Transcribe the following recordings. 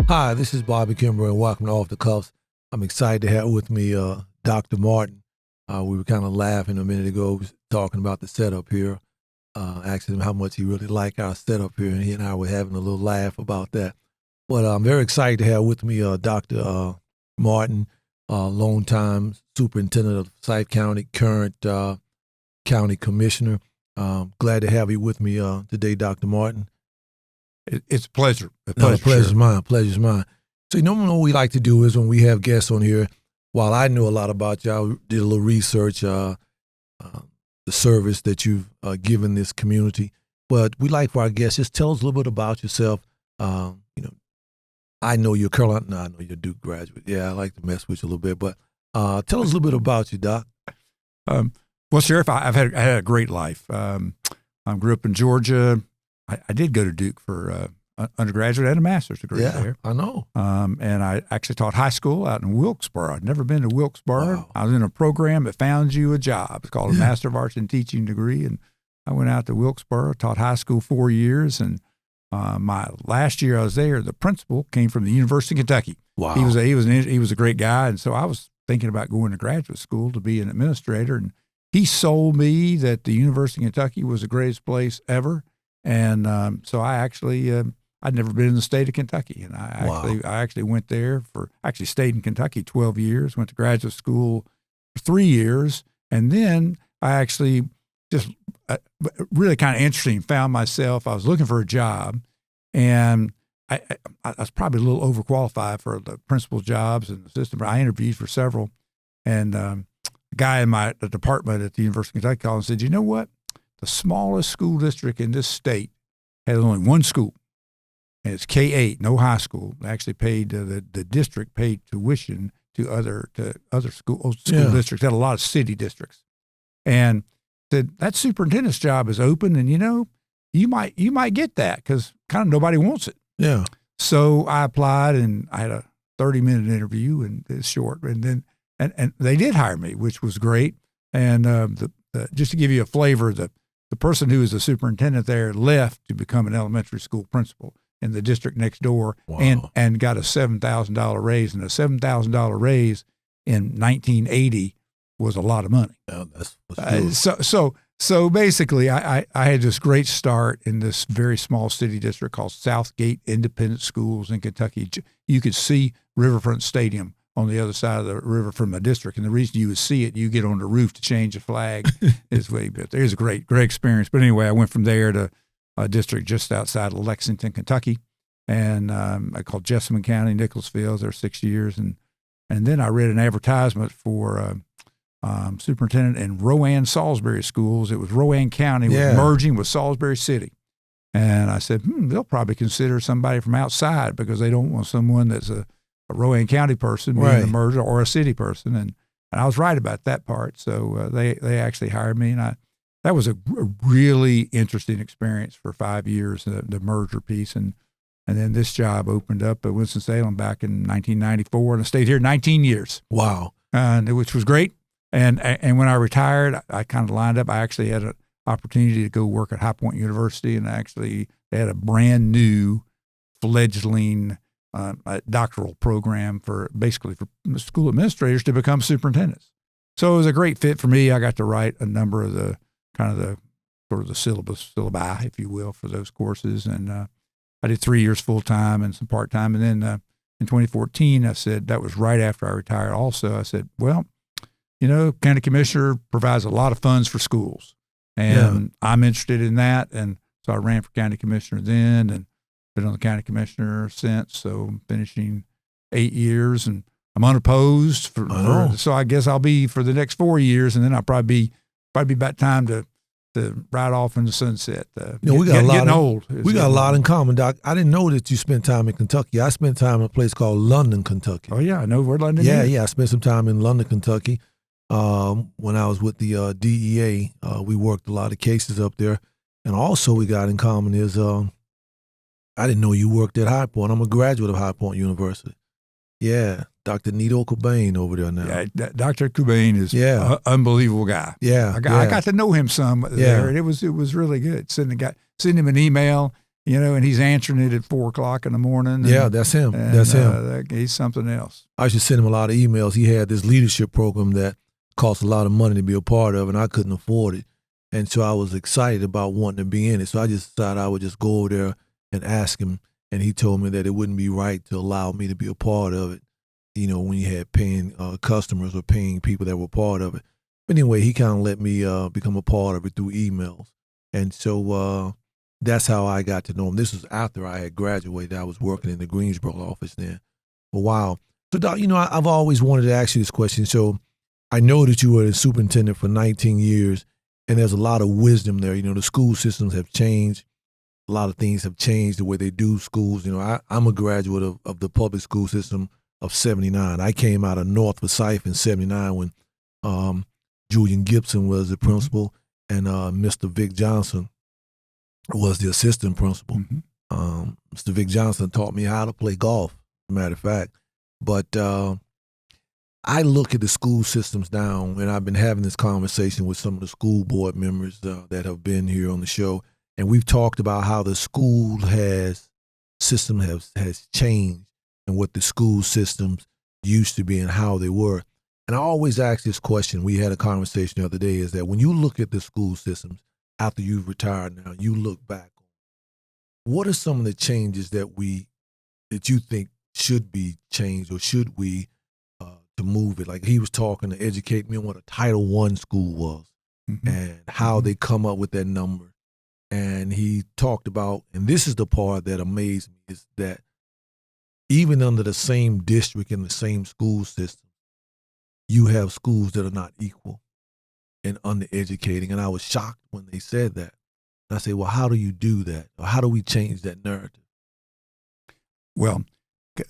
Hi, this is Bobby Kimbrough, and welcome to Off the Cuffs. I'm excited to have with me Dr. Martin. We were kind of laughing a minute ago, talking about the setup here, asking him how much he really liked our setup here, and he and I were having a little laugh about that. But I'm very excited to have with me Dr. Martin, longtime superintendent of Forsyth County, current county commissioner. Glad to have you with me today, Dr. Martin. It's a pleasure. Pleasure's mine. Pleasure's mine. So, normally what we like to do is when we have guests on here, while I know a lot about you, I did a little research, the service that you've given this community. But we like for our guests, just tell us a little bit about yourself. I know you're Carolina. I know you're a Duke graduate. Yeah, I like to mess with you a little bit. But tell us a little bit about you, Doc. Well, Sheriff, I had a great life. I grew up in Georgia. I did go to Duke for undergraduate and a master's degree there. I know. And I actually taught high school out in Wilkesboro. I'd never been to Wilkesboro. Wow. I was in a program that found you a job. It's called a Master of Arts in Teaching degree. And I went out to Wilkesboro, taught high school 4 years. And my last year I was there, the principal came from the University of Kentucky. Wow. He was a great guy. And so I was thinking about going to graduate school to be an administrator. And he sold me that the University of Kentucky was the greatest place ever. And so I actually, I'd never been in the state of Kentucky, and I actually went there stayed in Kentucky 12 years, went to graduate school for 3 years, and then I actually just really kind of interesting, found myself, I was looking for a job, and I was probably a little overqualified for the principal jobs and assistant, but I interviewed for several, and a guy in my department at the University of Kentucky called and said, you know what? The smallest school district in this state has only one school, and it's K-8, no high school. They actually paid the district paid tuition to other school districts. Had a lot of city districts, and said that superintendent's job is open, and you might get that because kind of nobody wants it. Yeah. So I applied, and I had a 30-minute interview, and it's short, and then and they did hire me, which was great. And just to give you a flavor, the person who was the superintendent there left to become an elementary school principal in the district next door. Wow. and got a $7,000 raise. And a $7,000 raise in 1980 was a lot of money. Yeah, that's So basically, I had this great start in this very small city district called Southgate Independent Schools in Kentucky. You could see Riverfront Stadium on the other side of the river from the district. And the reason you would see it, you get on the roof to change the flag is way bit. There's a great experience. But anyway, I went from there to a district just outside of Lexington, Kentucky. And I called Jessamine County, Nicholasville, there 6 years. And then I read an advertisement for superintendent in Rowan Salisbury schools. It was Rowan County was merging with Salisbury City. And I said, they'll probably consider somebody from outside because they don't want someone that's a Rowan County person being the merger or a city person. And I was right about that part. So they actually hired me. And that was a really interesting experience for 5 years, the merger piece. And then this job opened up at Winston-Salem back in 1994. And I stayed here 19 years. Wow. Which was great. And when I retired, I kind of lined up. I actually had an opportunity to go work at High Point University. And actually they had a brand new fledgling a doctoral program for school administrators to become superintendents. So it was a great fit for me. I got to write a number of the syllabi, if you will, for those courses. And I did 3 years full time and some part time. And then in 2014, I said, that was right after I retired also. I said, well, county commissioner provides a lot of funds for schools, and I'm interested in that. And so I ran for county commissioner then, and been on the county commissioner since, so I'm finishing 8 years, and I'm unopposed so I guess I'll be for the next 4 years, and then I'll probably be about time to ride off in the sunset. Getting old. We got a lot in common, Doc. I didn't know that you spent time in Kentucky. I spent time in a place called London, Kentucky. Oh yeah, I know where London is. Yeah, I spent some time in London, Kentucky. When I was with the DEA, we worked a lot of cases up there, and also we got in common is I didn't know you worked at High Point. I'm a graduate of High Point University. Yeah, Dr. Nito Cobain over there now. Yeah, Dr. Cobain is an unbelievable guy. Yeah, I got to know him some there, and it was really good. Send him an email. and he's answering it at 4:00 in the morning. Yeah, that's him. That's him. He's something else. I used to send him a lot of emails. He had this leadership program that cost a lot of money to be a part of, and I couldn't afford it. And so I was excited about wanting to be in it. So I just decided I would just go over there and ask him. And he told me that it wouldn't be right to allow me to be a part of it, when you had paying customers or paying people that were part of it. But anyway, he kind of let me become a part of it through emails. And so that's how I got to know him. This was after I had graduated. I was working in the Greensboro office then for a while. So, Doc, I've always wanted to ask you this question. So I know that you were the superintendent for 19 years, and there's a lot of wisdom there. The school systems have changed. A lot of things have changed the way they do schools. I'm a graduate of the public school system of 79. I came out of North Forsyth in 79 when Julian Gibson was the principal and Mr. Vic Johnson was the assistant principal. Mm-hmm. Mr. Vic Johnson taught me how to play golf, as a matter of fact. But I look at the school systems now, and I've been having this conversation with some of the school board members that have been here on the show. And we've talked about how the school system has changed and what the school systems used to be and how they were. And I always ask this question. We had a conversation the other day, is that when you look at the school systems after you've retired now, you look back, what are some of the changes that you think should be changed, or should we to move it? Like he was talking to educate me on what a Title I school was and how they come up with that number. And he talked about, and this is the part that amazed me, is that even under the same district and the same school system, you have schools that are not equal and undereducating. And I was shocked when they said that. And I said, well, how do you do that? Or how do we change that narrative? Well,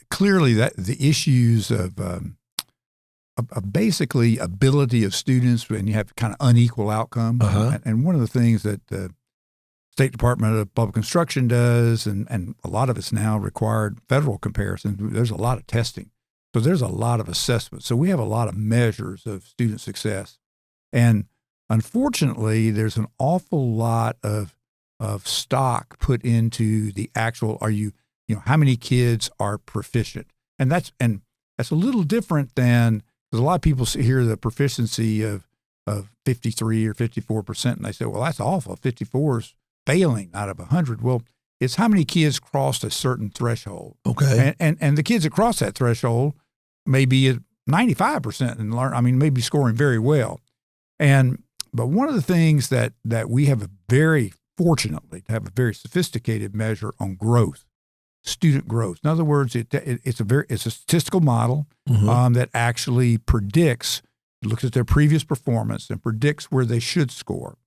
clearly that the issues of basically ability of students, when you have kind of unequal outcomes. And one of the things that the State Department of Public Instruction does, and a lot of it's now required federal comparisons, there's a lot of testing. So there's a lot of assessment. So we have a lot of measures of student success. And unfortunately, there's an awful lot of stock put into the actual, how many kids are proficient? And that's a little different than, because a lot of people hear the proficiency of 53 or 54%, and they say, well, that's awful. 54 is failing out of 100. Well, it's how many kids crossed a certain threshold. Okay. And the kids that cross that threshold may be at 95% and maybe scoring very well. But one of the things that we have fortunately to have a very sophisticated measure on growth, student growth. In other words, it's a statistical model that actually predicts, looks at their previous performance and predicts where they should score.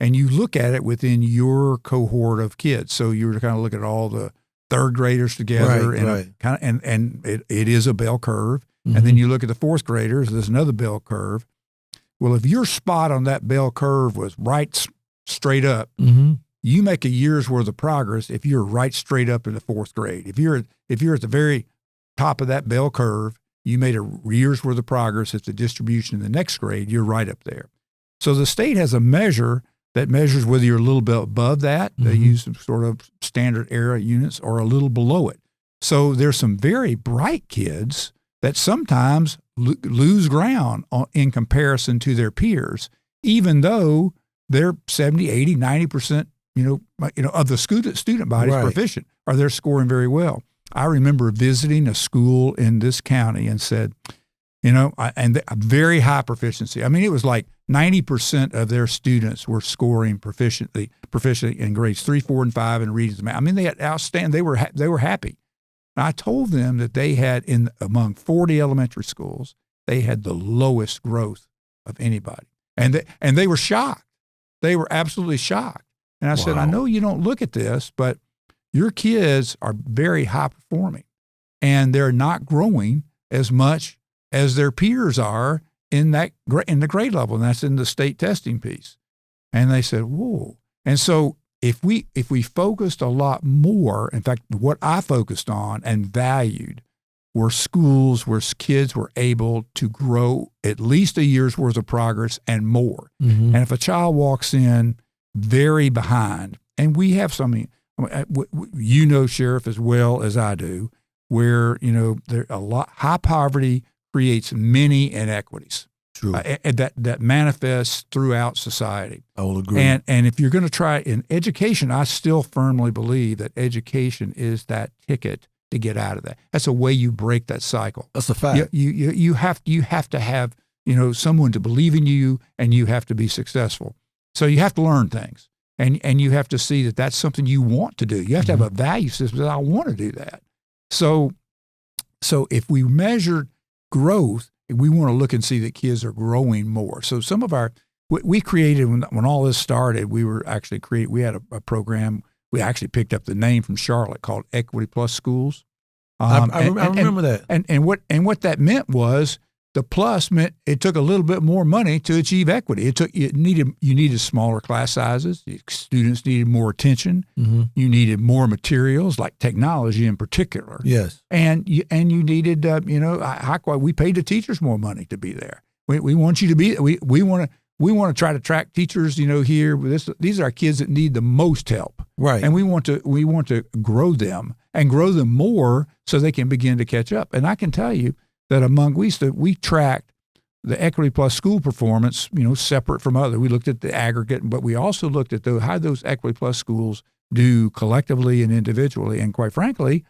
And you look at it within your cohort of kids. So you're kind of looking at all the third graders together, and it is a bell curve. And then you look at the fourth graders, there's another bell curve. Well, if your spot on that bell curve was right straight up, you make a year's worth of progress if you're right straight up in the fourth grade. If you're at the very top of that bell curve, you made a year's worth of progress. If the distribution in the next grade, you're right up there. So the state has a measure that measures whether you're a little bit above that. They use some sort of standard error units, or a little below it. So there's some very bright kids that sometimes lose ground in comparison to their peers, even though they're 70, 80, 90%, of the student body is proficient, or they're scoring very well. I remember visiting a school in this county and said, a very high proficiency. I mean, it was like 90% of their students were scoring proficiently in grades 3, 4, and 5 in reading and math. I mean, they had outstanding. They were happy. And I told them that they had, among 40 elementary schools, they had the lowest growth of anybody, and they were shocked. They were absolutely shocked. And I said, I know you don't look at this, but your kids are very high performing, and they're not growing as much as their peers are in the grade level, and that's in the state testing piece. And they said, whoa. And so if we focused a lot more, in fact, what I focused on and valued were schools where kids were able to grow at least a year's worth of progress and more. And if a child walks in very behind, and we have something, you know, Sheriff, as well as I do, where, there a lot high poverty creates many inequities. True. That manifests throughout society. I will agree. And if you're going to try in education, I still firmly believe that education is that ticket to get out of that. That's a way you break that cycle. That's a fact. You have to have someone to believe in you, and you have to be successful. So you have to learn things, and you have to see that that's something you want to do. You have to have a value system that I want to do that. So if we measure growth, we want to look and see that kids are growing more. So some of we created, when all this started, we had a program. We actually picked up the name from Charlotte called Equity Plus Schools. I remember that. And what that meant was, the plus meant it took a little bit more money to achieve equity. You needed smaller class sizes. Students needed more attention. Mm-hmm. You needed more materials, like technology in particular. Yes. And you needed high quality. We paid the teachers more money to be there. We want you to be. We want to try to attract teachers. Here, these are our kids that need the most help. Right. And we want to grow them and grow them more so they can begin to catch up. And I can tell you that we tracked the Equity Plus school performance, separate from other. We looked at the aggregate, but we also looked at how those Equity Plus schools do collectively and individually. And quite frankly,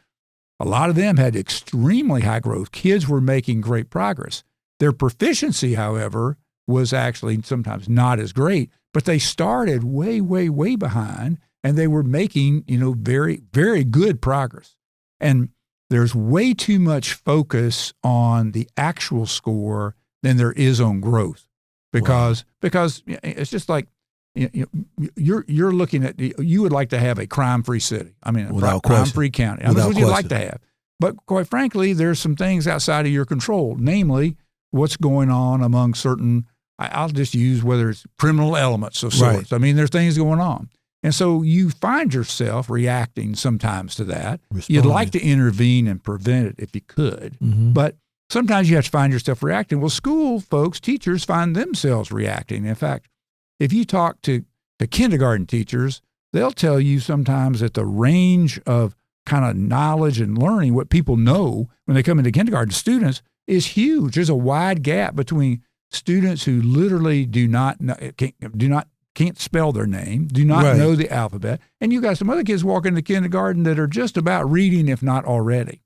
a lot of them had extremely high growth. Kids were making great progress. Their proficiency, however, was actually sometimes not as great, but they started way, way, way behind, and they were making, very, very good progress. And there's way too much focus on the actual score than there is on growth, because it's just like you're looking at, you would like to have a crime-free city. I mean, a crime-free county. That's what you'd like to have. But quite frankly, there's some things outside of your control, namely what's going on among certain, I'll just use whether it's criminal elements of sorts. Right. I mean, there's things going on. And so you find yourself reacting sometimes to that. You'd like to intervene and prevent it if you could, but sometimes you have to find yourself reacting. Well, school folks, teachers find themselves reacting. In fact, if you talk to kindergarten teachers, they'll tell you sometimes that the range of kind of knowledge and learning, what people know when they come into kindergarten students, is huge. There's a wide gap between students who literally can't spell their name, do not know the alphabet, and you got some other kids walking into kindergarten that are just about reading, if not already.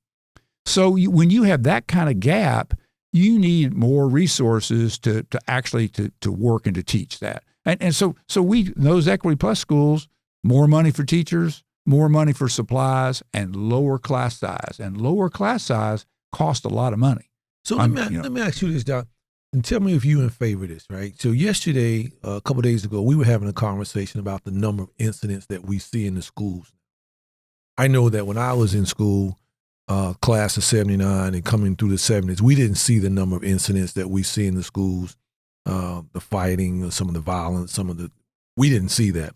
So when you have that kind of gap, you need more resources to actually work and to teach that. And so those Equity Plus schools, more money for teachers, more money for supplies, and lower class size. And lower class size cost a lot of money. So let me ask you this, Doc. And tell me if you're in favor of this, right? So yesterday, a couple of days ago, we were having a conversation about the number of incidents that we see in the schools. I know that when I was in school, class of 79 and coming through the 70s, we didn't see the number of incidents that we see in the schools, the fighting, some of the violence, we didn't see that.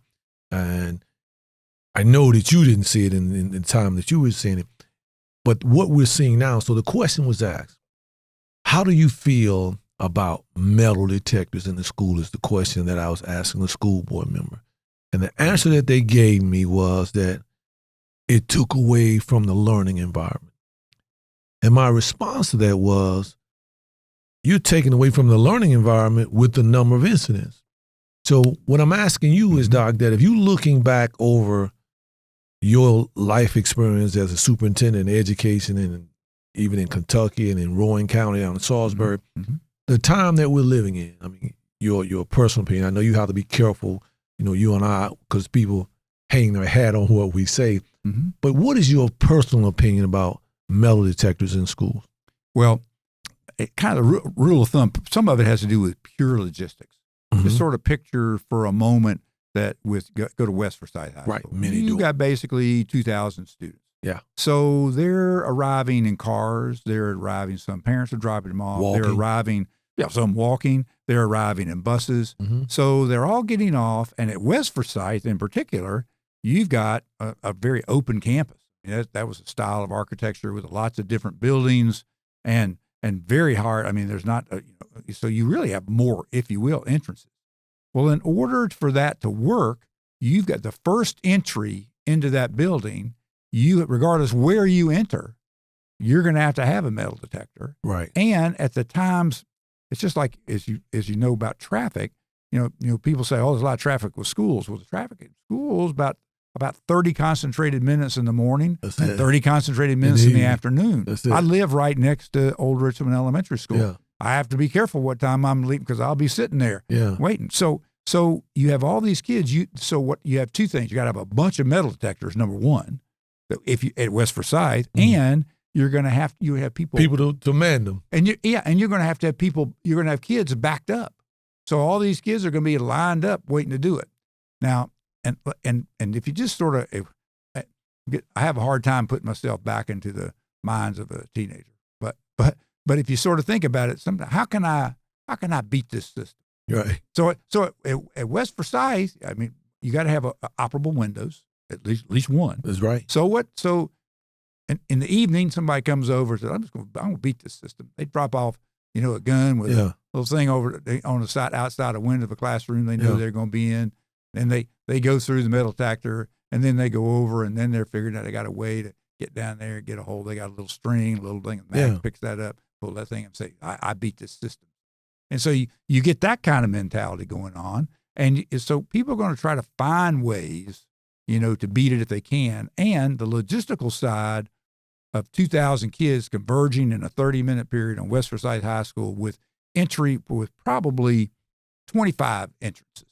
And I know that you didn't see it in the time that you were seeing it. But what we're seeing now, so the question was asked, how do you feel about metal detectors in the school is the question that I was asking the school board member. And the answer that they gave me was that it took away from the learning environment. And my response to that was, you're taking away from the learning environment with the number of incidents. So what I'm asking you is, Doc, that if you're looking back over your life experience as a superintendent in education and even in Kentucky and in Rowan County down in Salisbury, the time that we're living in, I mean, your personal opinion, I know you have to be careful, you and I, because people hang their hat on what we say. But what is your personal opinion about metal detectors in schools? Well, kind of the rule of thumb, some of it has to do with pure logistics. Just sort of picture for a moment that go to West Forsyth High School. Right, you got basically 2,000 students. Yeah. So they're arriving in cars. They're arriving. Some parents are dropping them off. Walking. They're arriving. Yeah, some walking. They're arriving in buses. So they're all getting off. And at West Forsyth in particular, you've got a very open campus. That was a style of architecture with lots of different buildings and very hard. I mean, there's not. So you really have more, if you will, entrances. Well, in order for that to work, you've got the first entry into that building, regardless where you enter, you're going to have a metal detector. Right. And at the times, it's just like as you know about traffic. You know, people say, "Oh, there's a lot of traffic with schools." Well, the traffic at schools about 30 concentrated minutes in the morning and 30 concentrated minutes in the afternoon. I live right next to Old Richmond Elementary School. Yeah. I have to be careful what time I'm leaving because I'll be sitting there waiting. So you have all these kids. You have two things. You got to have a bunch of metal detectors. Number one, if you at West Forsyth, and you have people to man them, and you're going to have people. You're going to have kids backed up. So all these kids are going to be lined up waiting to do it. Now, and if you just sort of, I have a hard time putting myself back into the minds of a teenager. But if you sort of think about it, how can I beat this system? Right. So at West Forsyth, I mean, you got to have operable windows, at least one. That's right. So in the evening, somebody comes over and says, I'm going to beat this system. They drop off, a gun with a little thing on the side, outside a window of a classroom they know they're going to be in. And they go through the metal detector, and then they go over, and then they're figuring out they got a way to get down there, get a hold. They got a little string, a little thing, and Mac picks that up, pull that thing, and say, I beat this system. And so you get that kind of mentality going on. And so people are going to try to find ways, to beat it if they can. And the logistical side of 2,000 kids converging in a 30-minute period on West Forsyth High School with probably 25 entrances,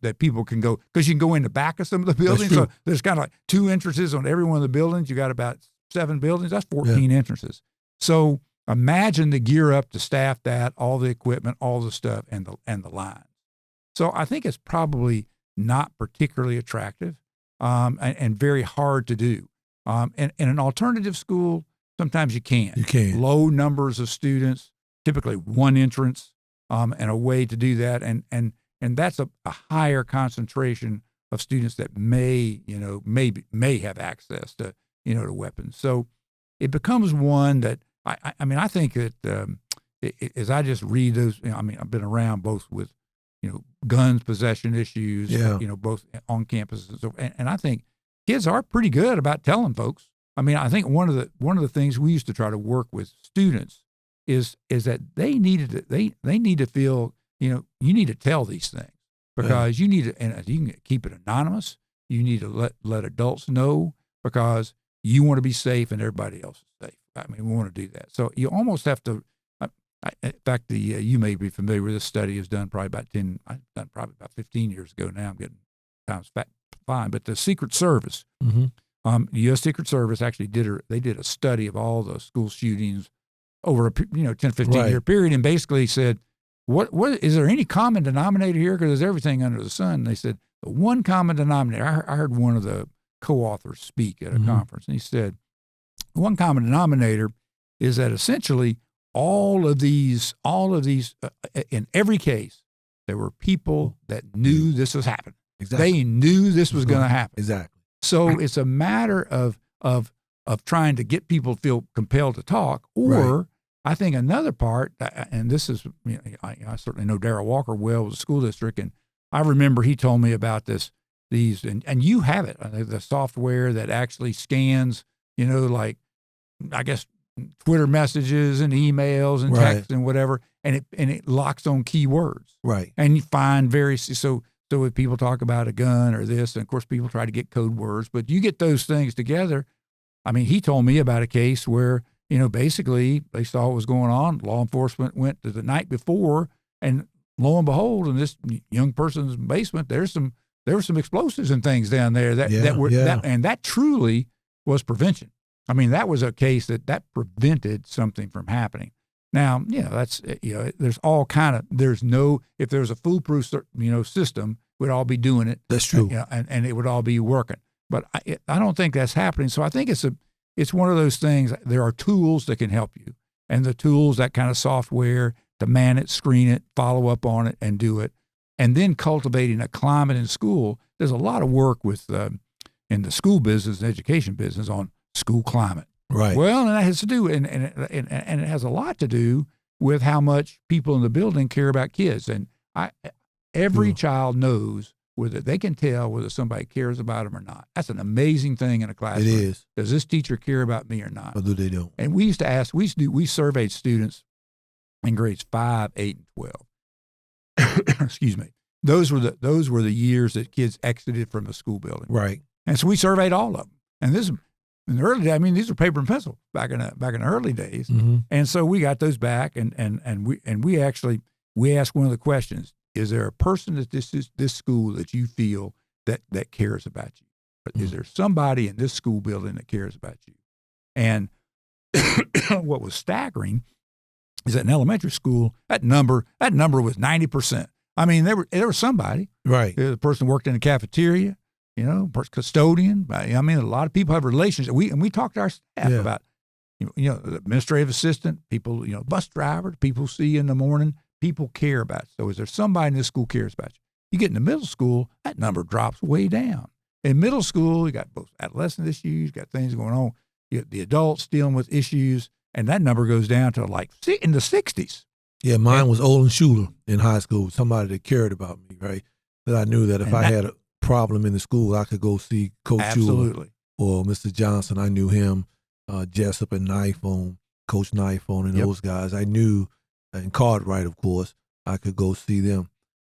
that people can go, because you can go in the back of some of the buildings. So there's kind of like 2 entrances on every one of the buildings. You got about 7 buildings. That's 14 entrances. So imagine the gear up to staff that, all the equipment, all the stuff, and the lines. So I think it's probably not particularly attractive and very hard to do. In an alternative school, sometimes you can. You can. Low numbers of students, typically one entrance, and a way to do that. And that's a higher concentration of students that may have access to, to weapons. So it becomes one that I think that as I just read those, I've been around both with, guns, possession issues, both on campus. And I think kids are pretty good about telling folks. I think one of the things we used to try to work with students is that they need to feel, you need to tell these things because you need to, and you can keep it anonymous. You need to let adults know because you want to be safe and everybody else is safe. We want to do that. So you almost have to. In fact, you may be familiar with this study is done probably about 15 years ago now. I'm getting times fine, but the Secret Service, the U.S. Secret Service actually did a study of all the school shootings over a 10, 15 year period, and basically said, what is there any common denominator here? Because there's everything under the sun. And they said the one common denominator. I heard one of the co-authors speak at a conference, and he said one common denominator is that essentially all of these, in every case, there were people that knew this was happening. Exactly. They knew this was going to happen. Exactly. So it's a matter of trying to get people to feel compelled to talk. Or I think another part, and this is, I certainly know Darrell Walker well, was a school district, and I remember he told me about these, and you have it, the software that actually scans, like, I guess, Twitter messages and emails and texts and whatever, and it locks on keywords. Right. And you find so if people talk about a gun or this, and of course people try to get code words, but you get those things together. He told me about a case where, basically they saw what was going on. Law enforcement went to the night before, and lo and behold, in this young person's basement, there were some explosives and things down there and that truly was prevention. That was a case that prevented something from happening. Now, that's, there's all kind of, if there's a foolproof, system, we'd all be doing it. That's true. And it would all be working. But I don't think that's happening. So I think it's one of those things. There are tools that can help you, and the tools, that kind of software to man it, screen it, follow up on it, and do it. And then cultivating a climate in school. There's a lot of work with in the school business and education business on school climate. Right. Well, and that has to do, and it has a lot to do with how much people in the building care about kids. And every child knows whether they can tell whether somebody cares about them or not. That's an amazing thing in a classroom. It is. Does this teacher care about me or not? Or do they don't? And we used to ask, we surveyed students in grades 5, 8, and 12. Excuse me. Those were the years that kids exited from the school building. Right. And so we surveyed all of them. And this in the early days, I mean, these were paper and pencil back in the early days. Mm-hmm. And so we got those back, and we asked one of the questions: is there a person at this school that you feel that cares about you? Mm-hmm. Is there somebody in this school building that cares about you? And what was staggering is that in elementary school, that number was 90%. I mean, there was somebody. Right. The person worked in the cafeteria, custodian. I mean, a lot of people have relationships. We talked to our staff about, the administrative assistant, people, bus driver, people see you in the morning. People care about you. So is there somebody in this school cares about you? You get into middle school, that number drops way down. In middle school, you got both adolescent issues, got things going on. You got the adults dealing with issues, and that number goes down to like in the 60s. Yeah, mine was Olin Schuler in high school, somebody that cared about me, right? That I knew that if I had a problem in the school, I could go see Coach Schuler or Mr. Johnson. I knew him, Jessup and Knifeone, Coach Knifeone and those guys. I knew, and Cartwright, of course, I could go see them.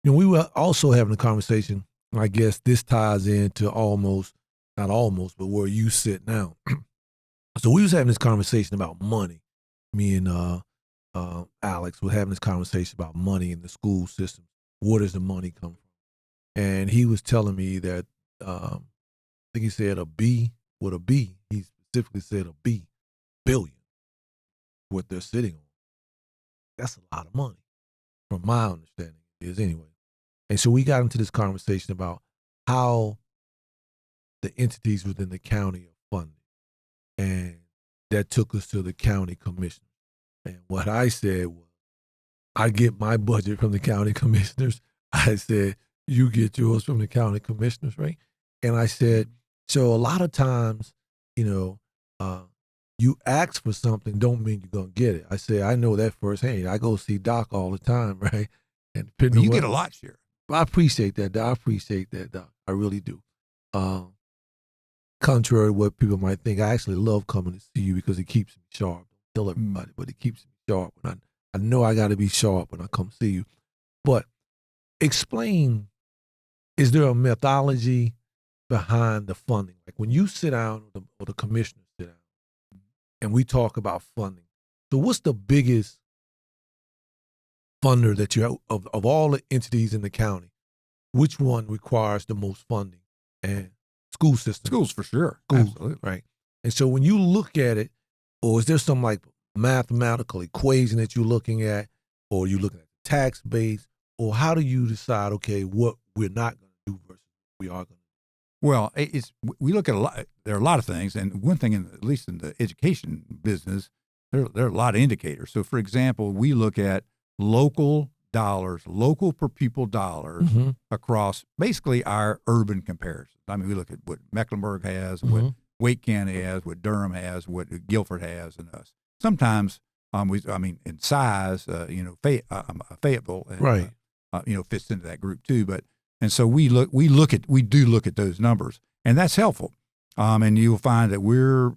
We were also having a conversation, I guess this ties into not almost, but where you sit now. So we was having this conversation about money. Me and Alex were having this conversation about money in the school system. Where does the money come from? And he was telling me that, I think he said a B with a B. He specifically said a B billion, what they're sitting on. That's a lot of money, from my understanding is anyway. And so we got into this conversation about how the entities within the county are funded. And that took us to the county commissioner. And what I said was, I get my budget from the county commissioners. I said, you get yours from the county commissioners, right? And I said, so a lot of times, you ask for something don't mean you're going to get it. I say, I know that firsthand. I go see Doc all the time, right? And you get a lot, Sheriff. I appreciate that, Doc. I really do. Contrary to what people might think, I actually love coming to see you because it keeps me sharp. Don't tell everybody, but it keeps me sharp. When I know I got to be sharp when I come see you. But explain, is there a methodology behind the funding? Like when you sit down or the commissioners sit down and we talk about funding. So what's the biggest funder that you have of all the entities in the county? Which one requires the most funding? And school system. Schools for sure. Schools, absolutely. Right. And so when you look at it, or is there some like mathematical equation that you're looking at, or you looking at the tax base, or how do you decide, okay, what we're not going to do versus what we are going to do? Well, we look at a lot. There are a lot of things, and one thing, at least in the education business, there are a lot of indicators. So, for example, we look at local dollars, local per pupil dollars across basically our urban comparisons. I mean, we look at what Mecklenburg has, what Wake County has, what Durham has, what Guilford has, and us. Sometimes, in size, Fayetteville, right, fits into that group too. And so we do look at those numbers, and that's helpful. And you'll find that we're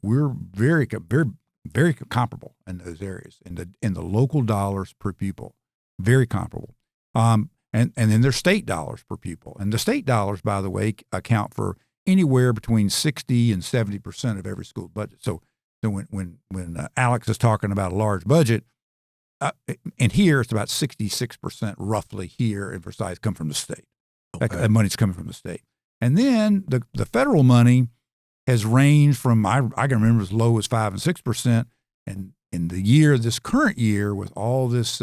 very, very, very comparable in those areas in the local dollars per pupil, very comparable. And then there's state dollars per pupil, and the state dollars, by the way, account for anywhere between 60 and 70% of every school budget. So when Alex is talking about a large budget, and here it's about 66% roughly here in Forsyth come from the state. Okay. That money's coming from the state. And then the federal money has ranged from, I can remember as low as 5 and 6%. And in this current year, with all this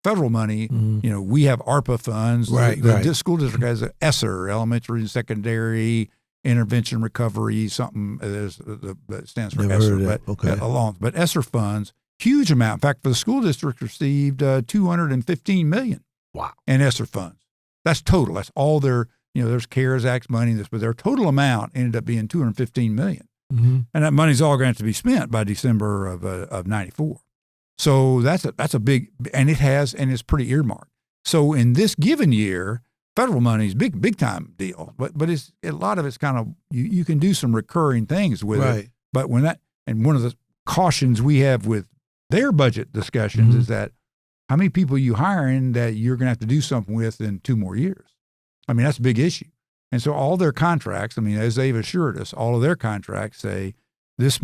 federal money, we have ARPA funds. Right, the school district has an ESSER, elementary and secondary intervention recovery, something that stands for ESSER. But ESSER funds, huge amount. In fact, for the school district, received $215 million in ESSER funds. That's total. That's all their, there's CARES Act money, but their total amount ended up being $215 million. And that money's all going to be spent by December of 94. So that's a big, and it's pretty earmarked. So in this given year, federal money is big time deal, but it's a lot of it's kind of you can do some recurring things with it. But one of the cautions we have with their budget discussions is that how many people you hiring that you're going to have to do something with in 2 more years. I mean, that's a big issue. And so all their contracts, I mean, as they've assured us, all of their contracts say this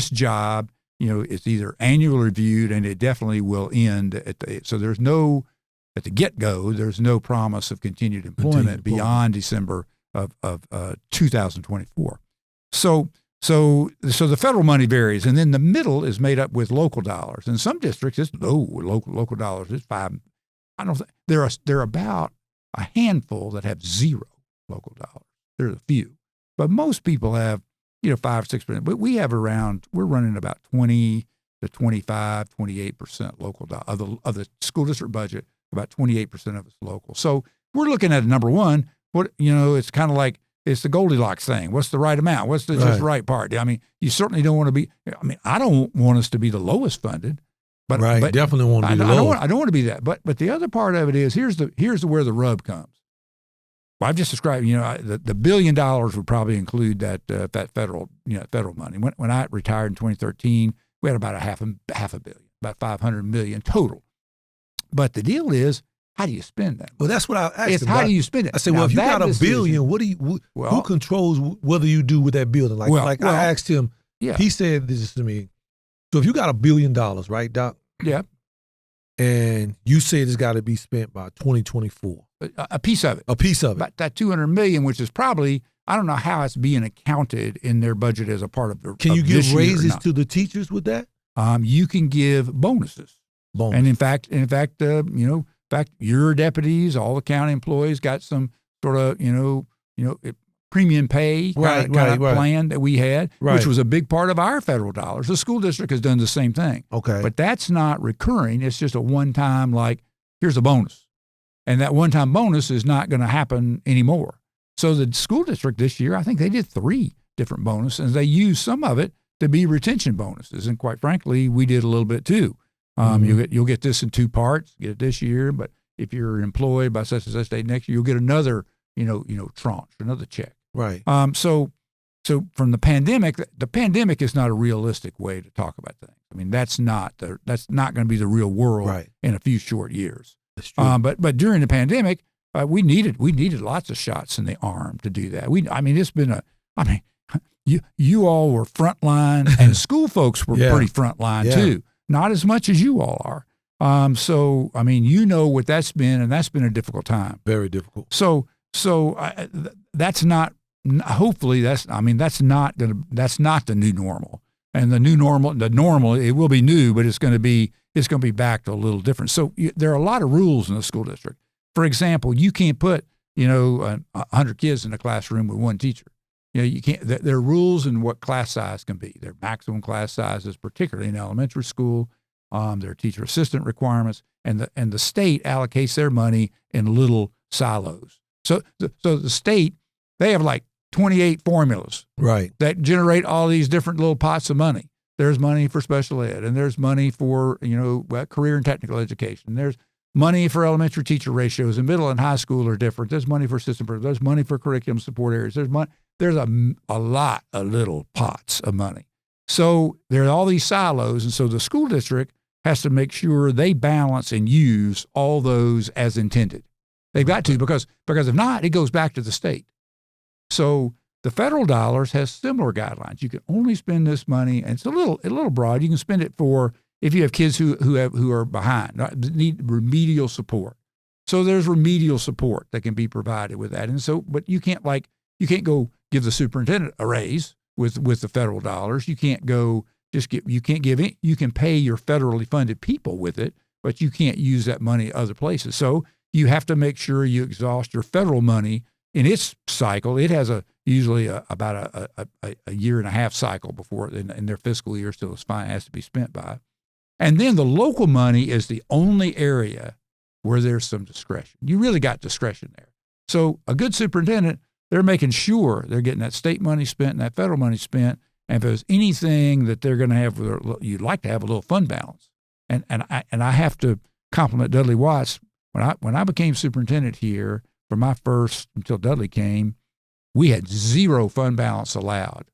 job, it's either annually reviewed and it definitely will end so there's no, at the get-go, there's no promise of continued employment beyond December of 2024. So the federal money varies, and then the middle is made up with local dollars. In some districts, it's low local dollars. It's 5. I don't think there are about a handful that have 0 local dollars. There's a few, but most people have 5 or 6%. But we're running about 20 to 25, 28% local of the school district budget. About 28% of it's local. So we're looking at number one. It's kind of like it's the Goldilocks thing. What's the right amount? What's the just right part? I mean, you certainly don't want to be. I mean, I don't want us to be the lowest funded, but definitely want to be the lowest. I don't want to be that. But the other part of it is here's where the rub comes. Well, I've just described. The $1 billion would probably include that federal money. When I retired in 2013, we had about half a billion, about $500 million total. But the deal is, how do you spend that? Well, that's what I asked. It's how do you spend it? I said, well, if you got $1 billion, who controls whether you do with that building? I asked him. Yeah. He said this to me. So if you got $1 billion, right, Doc? Yeah. And you said it's got to be spent by 2024. A piece of it. A piece of it. About that $200 million, which is probably, I don't know how it's being accounted in their budget as a part of the. Can you give raises to the teachers with that? You can give bonuses. And in fact, your deputies, all the county employees got some sort of, premium pay kind of plan that we had, which was a big part of our federal dollars. The school district has done the same thing. Okay. But that's not recurring. It's just a one-time, here's a bonus. And that one-time bonus is not going to happen anymore. So the school district this year, I think they did 3 different bonuses, and they used some of it to be retention bonuses. And quite frankly, we did a little bit too. You'll get this in 2 parts. Get it this year, but if you're employed by such and such date next year, you'll get another, tranche, another check. Right. So from the pandemic is not a realistic way to talk about things. I mean, that's not going to be the real world in a few short years. That's true. But during the pandemic, we needed lots of shots in the arm to do that. You all were frontline, and school folks were pretty frontline too. Not as much as you all are. What that's been, and that's been a difficult time. Very difficult. So that's not. Hopefully, that's not the new normal. And the normal, it will be new, but it's going to be back to a little different. So there are a lot of rules in the school district. For example, you can't put 100 kids in a classroom with one teacher. You can't. There are rules in what class size can be. There are maximum class sizes, particularly in elementary school. There are teacher assistant requirements, and the state allocates their money in little silos. So the state, they have 28 formulas that generate all these different little pots of money. There's money for special ed, and there's money for career and technical education. There's money for elementary teacher ratios, and middle and high school are different. There's money for system. There's money for curriculum support areas. There's a lot of little pots of money. So there are all these silos, and so the school district has to make sure they balance and use all those as intended. They've got to, because if not, it goes back to the state. So the federal dollars has similar guidelines. You can only spend this money, and it's a little broad. You can spend it for if you have kids who are behind, need remedial support. So there's remedial support that can be provided with that. And so, but you can't go give the superintendent a raise with the federal dollars. You can't go you can pay your federally funded people with it, but you can't use that money other places. So you have to make sure you exhaust your federal money in its cycle. It has usually about a year and a half cycle before in their fiscal year till it has to be spent by. And then the local money is the only area where there's some discretion. You really got discretion there. So a good superintendent, they're making sure they're getting that state money spent and that federal money spent. And if there's anything that they're going to have, you'd like to have a little fund balance. And I have to compliment Dudley Watts. When I became superintendent here, for my first, until Dudley came, we had zero fund balance allowed.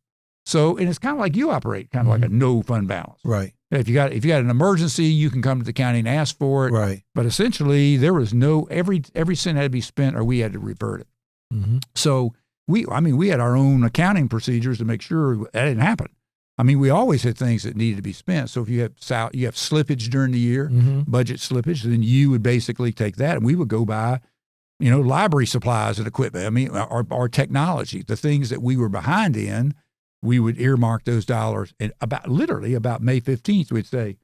So, and it's kind of like you operate, kind of like a no fund balance. Right. If you got an emergency, you can come to the county and ask for it. Right. But essentially, there was every cent had to be spent, or we had to revert it. Mm-hmm. So we had our own accounting procedures to make sure that didn't happen. I mean, we always had things that needed to be spent. So if you have slippage during the year, budget slippage, then you would basically take that, and we would go buy, library supplies and equipment. I mean, our technology, the things that we were behind in. We would earmark those dollars, and about May 15th, we'd say,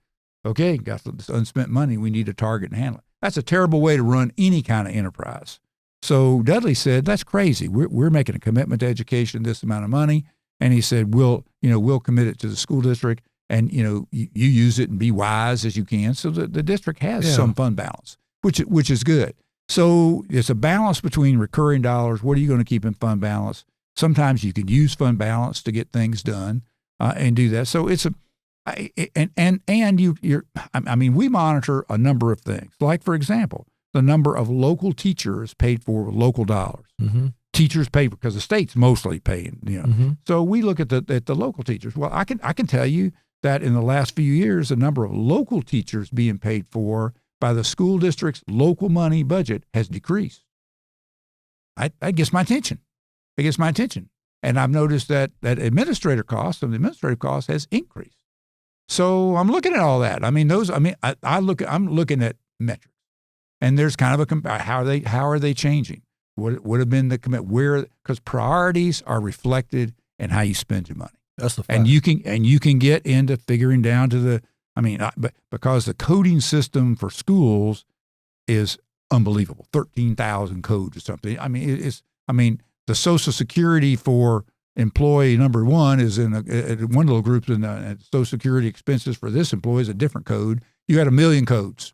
okay, got this unspent money, we need to target and handle it. That's a terrible way to run any kind of enterprise. So Dudley said, that's crazy. We're making a commitment to education, this amount of money. And he said, we'll commit it to the school district, and, you use it and be wise as you can. So the district has some fund balance, which is good. So it's a balance between recurring dollars. What are you going to keep in fund balance? Sometimes you can use fund balance to get things done and do that. So it's we monitor a number of things. Like, for example, the number of local teachers paid for with local dollars. Mm-hmm. Teachers pay because the state's mostly paying. So we look at the local teachers. Well, I can tell you that in the last few years, the number of local teachers being paid for by the school district's local money budget has decreased. That gets my attention. It gets my attention. And I've noticed that administrative costs has increased. So I'm looking at all that. I mean, I'm looking at metrics, and there's kind of how are they changing? What would have been the commit because priorities are reflected in how you spend your money. That's the fact. And you can get into figuring down to because the coding system for schools is unbelievable. 13,000 codes or something. I mean, the Social Security for employee number one is in one of the groups, in the Social Security expenses for this employee is a different code. You had 1 million codes.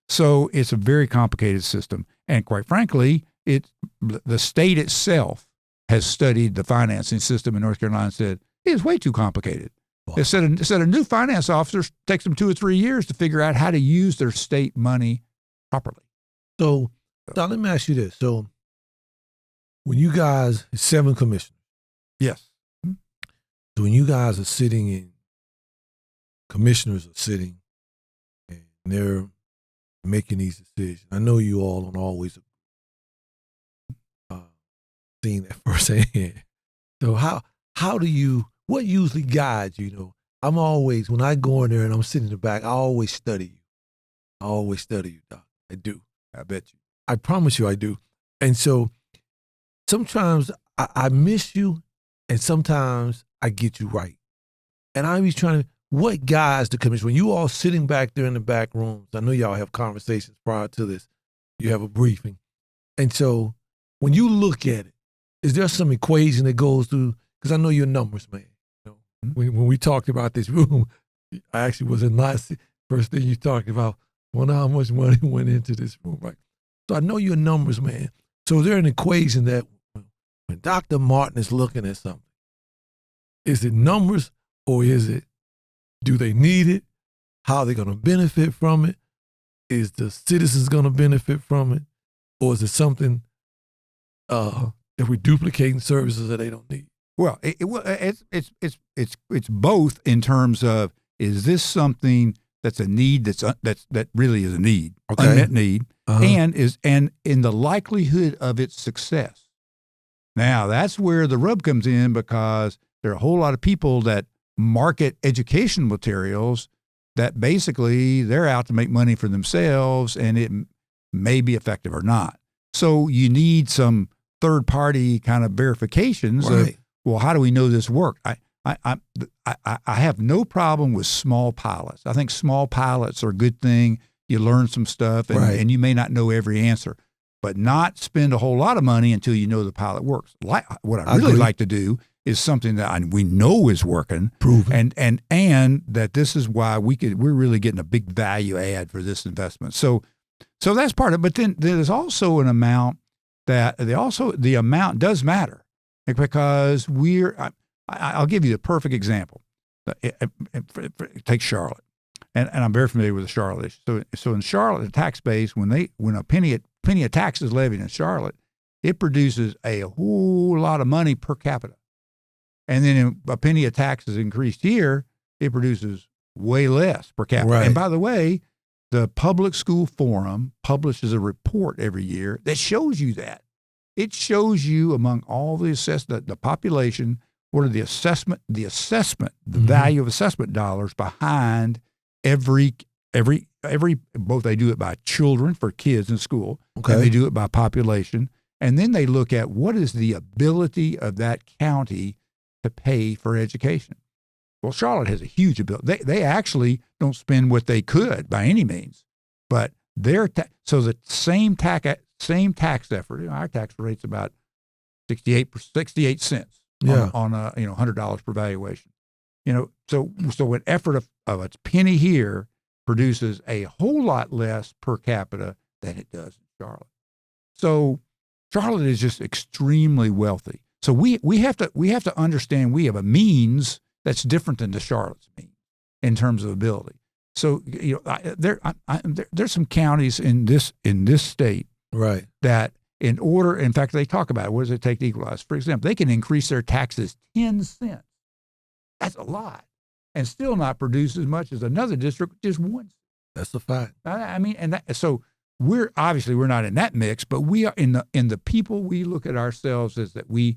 So it's a very complicated system. And quite frankly, the state itself has studied the financing system in North Carolina and said, it is way too complicated. Wow. It said a new finance officer takes them 2 or 3 years to figure out how to use their state money properly. So let me ask you this. So when you guys, 7 commissioners. Yes. So when you guys are sitting and commissioners are sitting and they're making these decisions, I know you all don't always seen that firsthand. So what usually guides you? I'm always, when I go in there and I'm sitting in the back, I always study you. I always study you, Doc. I do. I bet you. I promise you I do. And so sometimes I miss you, and sometimes I get you right. And I be trying to, what guides the commission? When you all sitting back there in the back rooms, I know y'all have conversations prior to this. You have a briefing. And so when you look at it, is there some equation that goes through? Because I know you're a numbers man. When we talked about this room, I actually was in last first thing you talked about, wonder how much money went into this room, right? So I know you're a numbers man. So is there an equation that when Dr. Martin is looking at something, is it numbers, or is it, do they need it? How are they going to benefit from it? Is the citizens going to benefit from it? Or is it something that we're duplicating services that they don't need? Well, it's both in terms of, is this something that's a need that really is a need, unmet need, and in the likelihood of its success. Now that's where the rub comes in, because there are a whole lot of people that market education materials that basically they're out to make money for themselves, and it may be effective or not. So you need some third party kind of verifications of, well, how do we know this worked? I have no problem with small pilots. I think small pilots are a good thing. You learn some stuff, and you may not know every answer, but not spend a whole lot of money until you know the pilot works. What I really like to do is something that we know is working, proven, and that this is why we're really getting a big value add for this investment. So that's part of it. But then there's also an amount that the amount does matter, because I'll give you the perfect example. Take Charlotte, and I'm very familiar with the Charlotte issue. So in Charlotte, the tax base, when a penny of tax is levied in Charlotte, it produces a whole lot of money per capita. And then a penny of taxes increased here, it produces way less per capita. Right. And by the way, the Public School Forum publishes a report every year that shows you that. It shows you among all the population, what are the value of assessment dollars behind every, both they do it by children for kids in school, Okay. and they do it by population. And then they look at what is the ability of that county to pay for education. Well, Charlotte has a huge ability. They actually don't spend what they could by any means, but so the same tax effort. Our tax rate's about 68 cents on $100 per valuation. So an effort of a penny here produces a whole lot less per capita than it does in Charlotte. So Charlotte is just extremely wealthy. So we have to understand we have a means that's different than the Charlotte's means in terms of ability. So there's some counties in this state, right, that in fact they talk about it, what does it take to equalize? For example, they can increase their taxes 10 cents. That's a lot, and still not produce as much as another district just once. That's a fact. So we're not in that mix, but we are in the people we look at ourselves as that we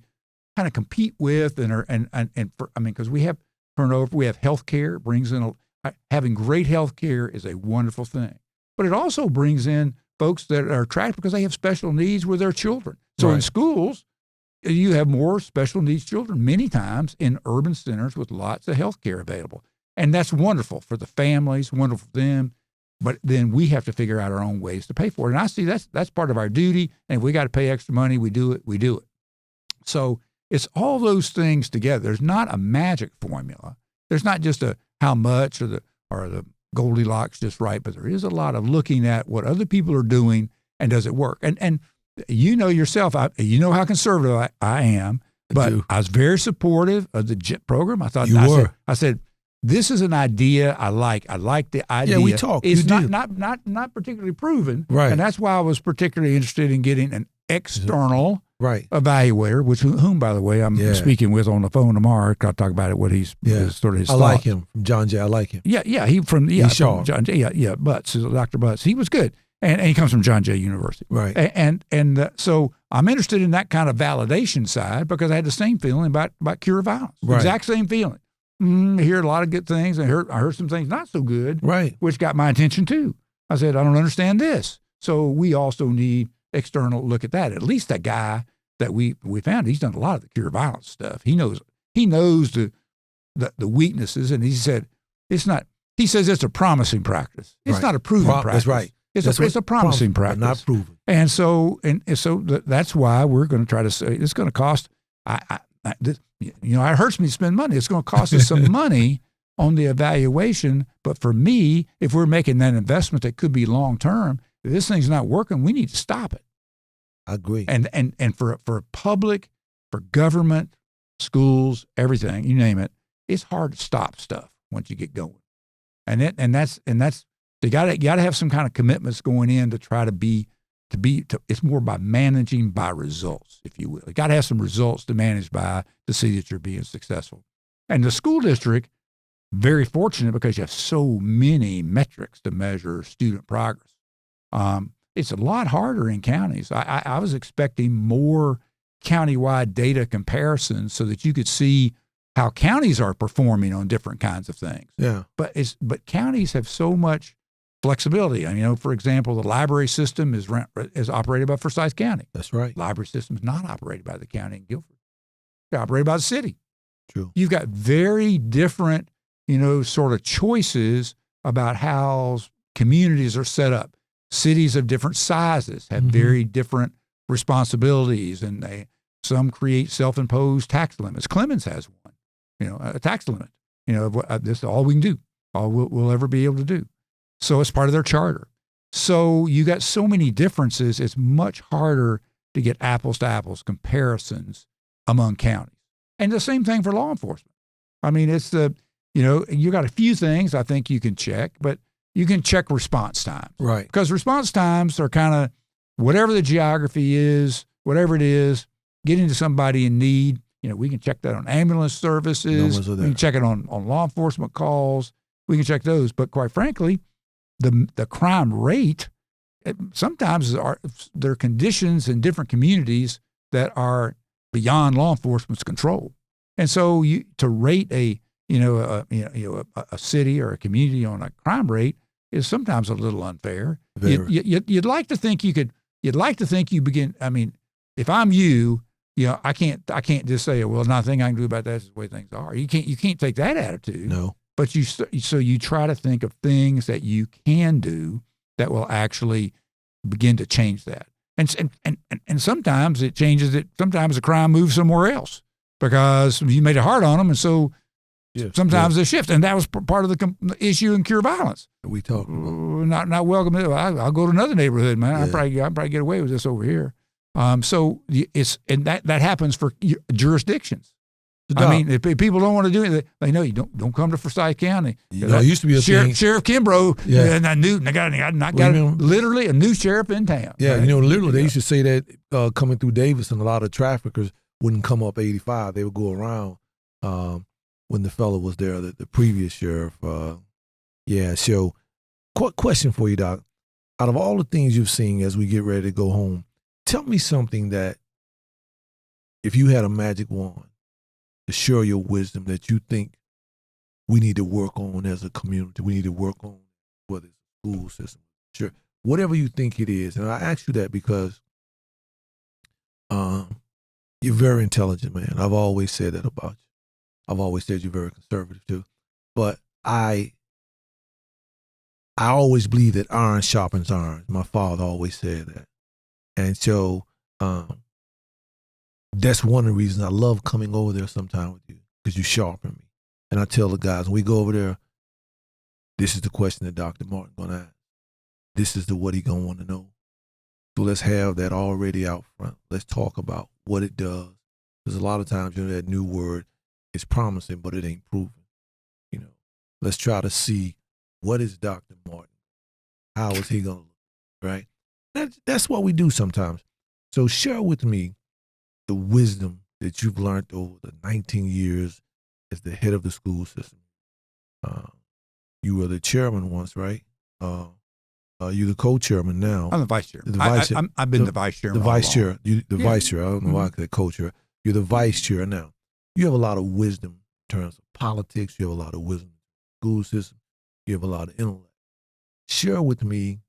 kind of compete with because we have turnover, we have health care, brings in having great health care is a wonderful thing, but it also brings in folks that are attracted because they have special needs with their children. So in schools, you have more special needs children many times in urban centers with lots of health care available. And that's wonderful for the families, wonderful for them. But then we have to figure out our own ways to pay for it. And I see that's part of our duty. And if we got to pay extra money, we do it. So it's all those things together. There's not a magic formula. There's not just a how much or the Goldilocks just right, but there is a lot of looking at what other people are doing and does it work. And you know yourself, you know how conservative I am, but I was very supportive of the JIT program. I said, this is an idea I like. I like the idea. Yeah, we talked. It's not particularly proven. Right. And that's why I was particularly interested in getting an external evaluator, whom, by the way, I'm speaking with on the phone tomorrow. I'll talk about it, what he's sort of his thoughts. I like him, from John Jay. I like him. He's sharp. John Jay. Butts, Dr. Butts. He was good. And he comes from John Jay University. Right. So I'm interested in that kind of validation side because I had the same feeling about cure of violence. Right. Exact same feeling. I hear a lot of good things. I heard some things not so good, which got my attention too. I said, I don't understand this. So we also need external look at that. At least that guy that we found, he's done a lot of the cure of violence stuff. He knows the weaknesses, and he said it's not. He says it's a promising practice. It's not a proven practice. That's right. It's a promising practice, not proven. And so that's why we're going to try to say it's going to cost. It hurts me to spend money. It's going to cost us some money on the evaluation. But for me, if we're making that investment that could be long term, if this thing's not working, we need to stop it. I agree. And for public, for government, schools, everything, you name it, it's hard to stop stuff once you get going. And that's you got to have some kind of commitments going in to try to be. It's more by managing by results, if you will. You got to have some results to manage by to see that you're being successful. And the school district, very fortunate because you have so many metrics to measure student progress. It's a lot harder in counties. I was expecting more countywide data comparisons so that you could see how counties are performing on different kinds of things. Yeah. But counties have so much flexibility. For example, the library system is operated by Forsyth County. That's right. Library system is not operated by the county in Guilford. They're operated by the city. True. You've got very different, sort of choices about how communities are set up. Cities of different sizes have very different responsibilities, and some create self-imposed tax limits. Clemens has one, a tax limit. This is all we can do, all we'll ever be able to do. So it's part of their charter. So you got so many differences, it's much harder to get apples to apples comparisons among counties. And the same thing for law enforcement. It's you got a few things I think you can check, but you can check response times. Right. Because response times are kind of whatever the geography is, whatever it is, getting to somebody in need. We can check that on ambulance services. We can check it on law enforcement calls. We can check those. But quite frankly, the crime rate, sometimes there are conditions in different communities that are beyond law enforcement's control. And so to rate a city or a community on a crime rate is sometimes a little unfair. You'd like to think you begin. I mean, if I'm you, I can't just say, well, nothing I can do about that is the way things are. You can't take that attitude. No. But you try to think of things that you can do that will actually begin to change that. And sometimes it changes it. Sometimes the crime moves somewhere else because you made it hard on them, and so sometimes they shift. And that was part of the issue in Cure Violence. We talk not welcome. I'll go to another neighborhood, man. Yeah. I'll probably get away with this over here. So that happens for jurisdictions. I mean, if people don't want to do it, they know you don't come to Forsyth County. It used to be a thing. Sheriff Kimbrough, and I got literally a new sheriff in town. Yeah, right? Literally they used to say that coming through Davidson, a lot of traffickers wouldn't come up 85. They would go around when the fellow was there, the previous sheriff. So, question for you, Doc. Out of all the things you've seen as we get ready to go home, tell me something that if you had a magic wand to share your wisdom that you think we need to work on as a community, we need to work on, whether it's a school system, sure, whatever you think it is. And I ask you that because you're very intelligent, man. I've always said that about you. I've always said you're very conservative too. But I always believe that iron sharpens iron. My father always said that. And so that's one of the reasons I love coming over there sometime with you, because you sharpen me. And I tell the guys, when we go over there, this is the question that Dr. Martin going to ask. This is what he going to want to know. So let's have that already out front. Let's talk about what it does. Because a lot of times, that new word is promising, but it ain't proven. Let's try to see, what is Dr. Martin? How is he going to look, right? That's what we do sometimes. So share with me the wisdom that you've learned over the 19 years as the head of the school system. You were the chairman once, right? You're the co-chairman now. I'm the vice chair. I've been the vice chairman. The vice chair. Vice chair. I don't know why I said co-chair. You're the vice chair now. You have a lot of wisdom in terms of politics. You have a lot of wisdom in the school system. You have a lot of intellect. Share with me,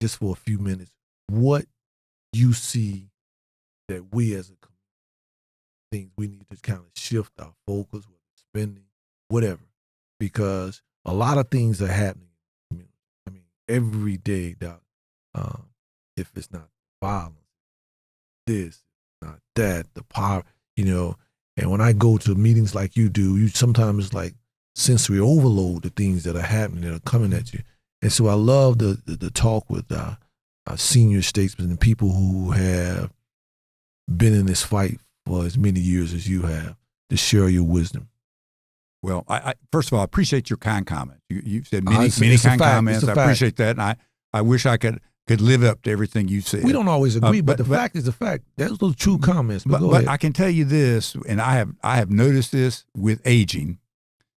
just for a few minutes, what you see that we as a community think we need to kind of shift our focus, whether spending, whatever, because a lot of things are happening in the community. I mean, every day, Doc, if it's not violence, this, not that, the power, and when I go to meetings like you do, you sometimes it's like sensory overload, the things that are happening that are coming at you. And so I love the talk with our senior statesmen and people who have been in this fight for as many years as you have, to share your wisdom. Well, I first of all, I appreciate your kind comments. You've said many kind comments. I appreciate that. And I wish I could live up to everything you said. We don't always agree, but the fact is the fact. Those are true comments. But I can tell you this, and I have noticed this with aging,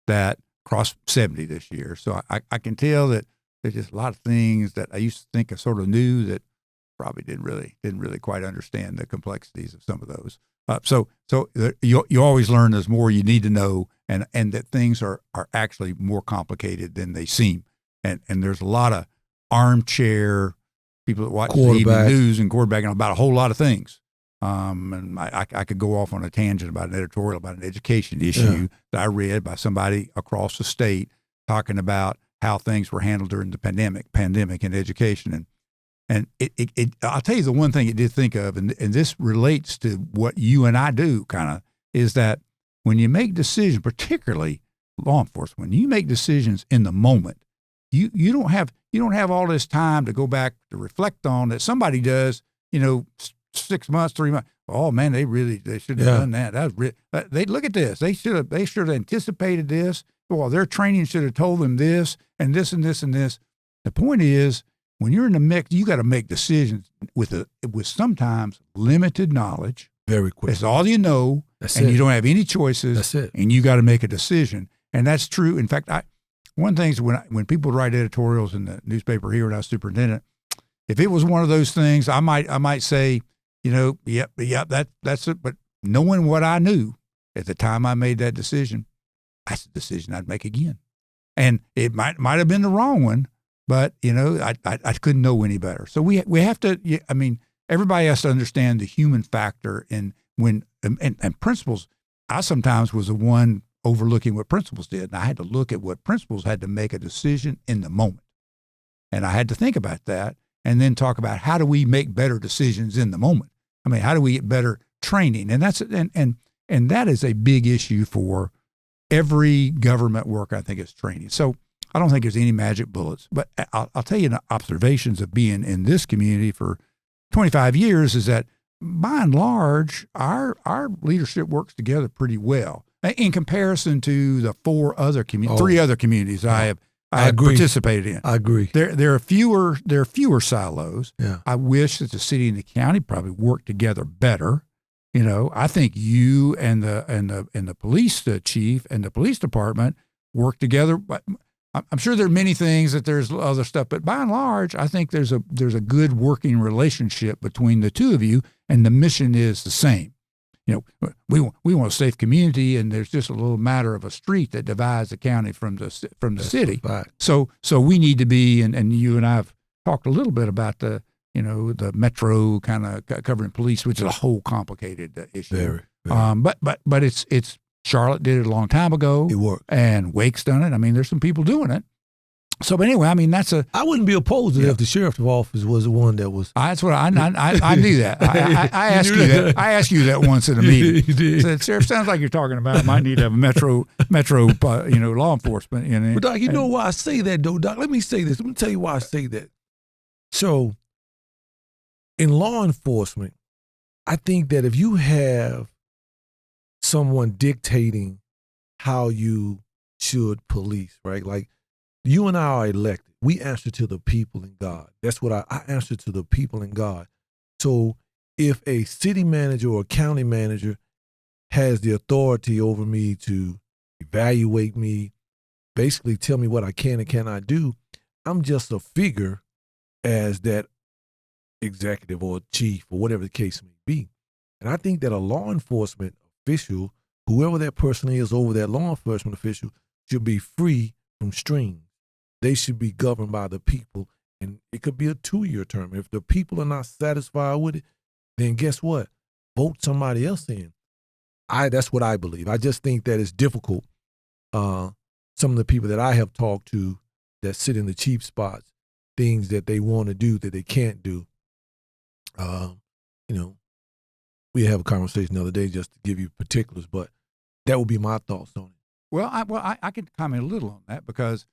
that crossed 70 this year. So I can tell that there's just a lot of things that I used to think I sort of knew that probably didn't really quite understand the complexities of some of those. So you always learn there's more you need to know, and that things are actually more complicated than they seem. And there's a lot of armchair people that watch the evening news and quarterbacking about a whole lot of things. And I could go off on a tangent about an editorial about an education issue that I read by somebody across the state talking about how things were handled during the pandemic in education. And it I'll tell you the one thing it did think of, and this relates to what you and I do kind of, is that when you make decisions, particularly law enforcement, when you make decisions in the moment, you don't have all this time to go back to reflect on that somebody does, 6 months, 3 months. Oh man, they should have done that. That was they look at this. They should have anticipated this. Well, their training should have told them this and this and this and this. The point is, when you're in the mix, you got to make decisions with sometimes limited knowledge. Very quick. That's all you know, and you don't have any choices. That's it. And you got to make a decision, and that's true. In fact, one of the things when people write editorials in the newspaper here when I was superintendent, if it was one of those things, I might say, yep, that's it. But knowing what I knew at the time I made that decision, that's the decision I'd make again. And it might have been the wrong one, but I couldn't know any better. So we have to. I mean, everybody has to understand the human factor and principals. I sometimes was the one overlooking what principals did, and I had to look at what principals had to make a decision in the moment, and I had to think about that, and then talk about how do we make better decisions in the moment. I mean, how do we get better training? And that's and that is a big issue for every government work, I think, is training. So I don't think there's any magic bullets, but I'll tell you the observations of being in this community for 25 years is that by and large, our leadership works together pretty well in comparison to the three other communities I have participated in. I agree. There are fewer silos. Yeah. I wish that the city and the county probably work together better. I think you and the police chief and the police department work together. But I'm sure there are many things that there's other stuff, but by and large, I think there's a good working relationship between the two of you, and the mission is the same. We want a safe community, and there's just a little matter of a street that divides the county from the city. So we need to be, and you and I have talked a little bit about the metro kind of covering police, which is a whole complicated issue. Very. But it's Charlotte did it a long time ago. It worked. And Wake's done it. I mean, there's some people doing it. So, but anyway, I mean, I wouldn't be opposed to it if the sheriff's office was the one that was. That's what I do that. I asked you that. I asked you that once in a meeting. You did. I said, Sheriff, sounds like you're talking about might need to have a metro, law enforcement. But Doc, know why I say that though, Doc? Let me say this. Let me tell you why I say that. So, in law enforcement, I think that if you have someone dictating how you should police, right? Like you and I are elected. We answer to the people and God. That's what I answer to the people and God. So if a city manager or a county manager has the authority over me to evaluate me, basically tell me what I can and cannot do, I'm just a figure as that executive or chief or whatever the case may be. And I think that a law enforcement official, whoever that person is over that law enforcement official, should be free from strings. They should be governed by the people, and it could be a 2-year term. If the people are not satisfied with it, then guess what? Vote somebody else in. That's what I believe. I just think that it's difficult. Some of the people that I have talked to that sit in the chief spots, things that they want to do that they can't do. We have a conversation the other day just to give you particulars, but that would be my thoughts on it. Well, I could comment a little on that because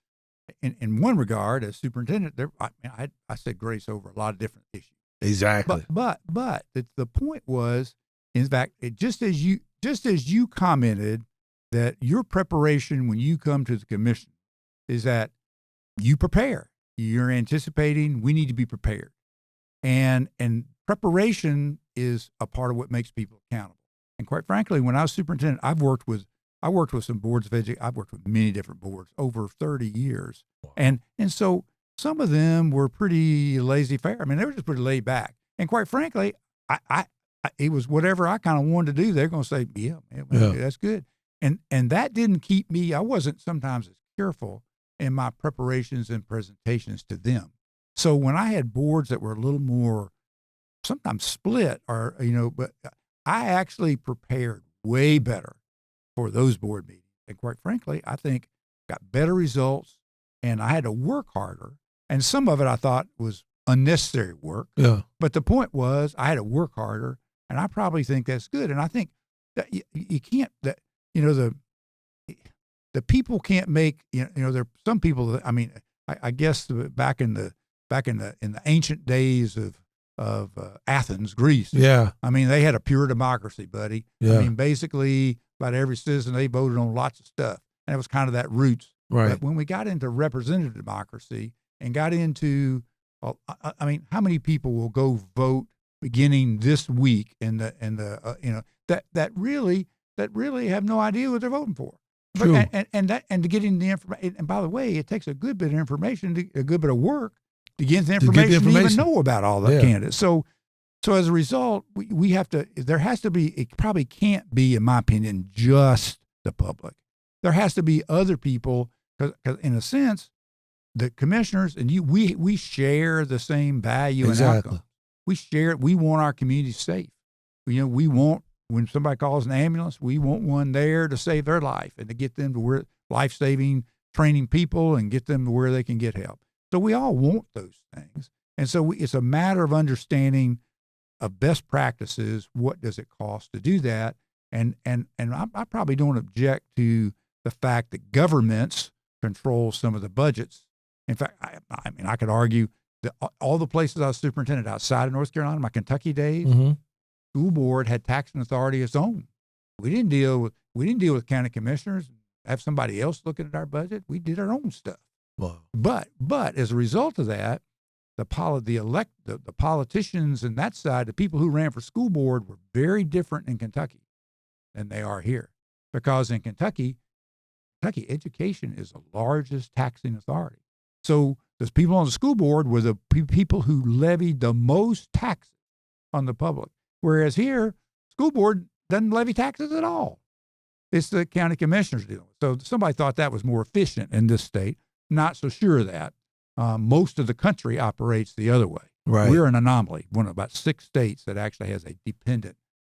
in one regard, as superintendent, I said grace over a lot of different issues. Exactly. But the point was, in fact, just as you commented that your preparation when you come to the commission is that you prepare. You're anticipating we need to be prepared, and preparation is a part of what makes people accountable. And quite frankly, when I was superintendent, I worked with some boards of education. I've worked with many different boards over 30 years. Wow. And so some of them were pretty laissez-faire. I mean, they were just pretty laid back. And quite frankly, I it was whatever I kind of wanted to do. They're going to say, yeah, that's good. And that didn't keep me. I wasn't sometimes as careful in my preparations and presentations to them. So when I had boards that were a little more sometimes split but I actually prepared way better for those board meetings. And quite frankly, I think got better results, and I had to work harder. And some of it I thought was unnecessary work. Yeah. But the point was I had to work harder, and I probably think that's good. And I think that you can't, that, the people can't make, there are some people that, I mean, I guess back in the ancient days of Athens, Greece. Yeah. I mean, they had a pure democracy, buddy. Yeah. I mean, basically, about every citizen, they voted on lots of stuff. And it was kind of that roots. Right. But when we got into representative democracy and got into I mean, how many people will go vote beginning this week that really have no idea what they're voting for? True. But, and to get in the information. And by the way, it takes a good bit of information, a good bit of work to get the information to even know about all the candidates. So as a result, we have to. There has to be. It probably can't be, in my opinion, just the public. There has to be other people because in a sense, the commissioners and we share the same value and outcome. We share it. We want our community safe. We want, when somebody calls an ambulance, we want one there to save their life and to get them to where life-saving training people and get them to where they can get help. So we all want those things. And so it's a matter of understanding of best practices. What does it cost to do that? And I probably don't object to the fact that governments control some of the budgets. In fact, I mean, I could argue that all the places I was superintendent outside of North Carolina, my Kentucky days, school board had taxing authority of its own. We didn't deal with county commissioners, have somebody else looking at our budget. We did our own stuff. Wow. But as a result of that, the politicians and that side, the people who ran for school board were very different in Kentucky than they are here. Because in Kentucky, education is the largest taxing authority. So the people on the school board were the people who levied the most taxes on the public. Whereas here, school board doesn't levy taxes at all. It's the county commissioners dealing with. So somebody thought that was more efficient in this state. Not so sure of that. Most of the country operates the other way. Right. We're an anomaly, one of about 6 states that actually has a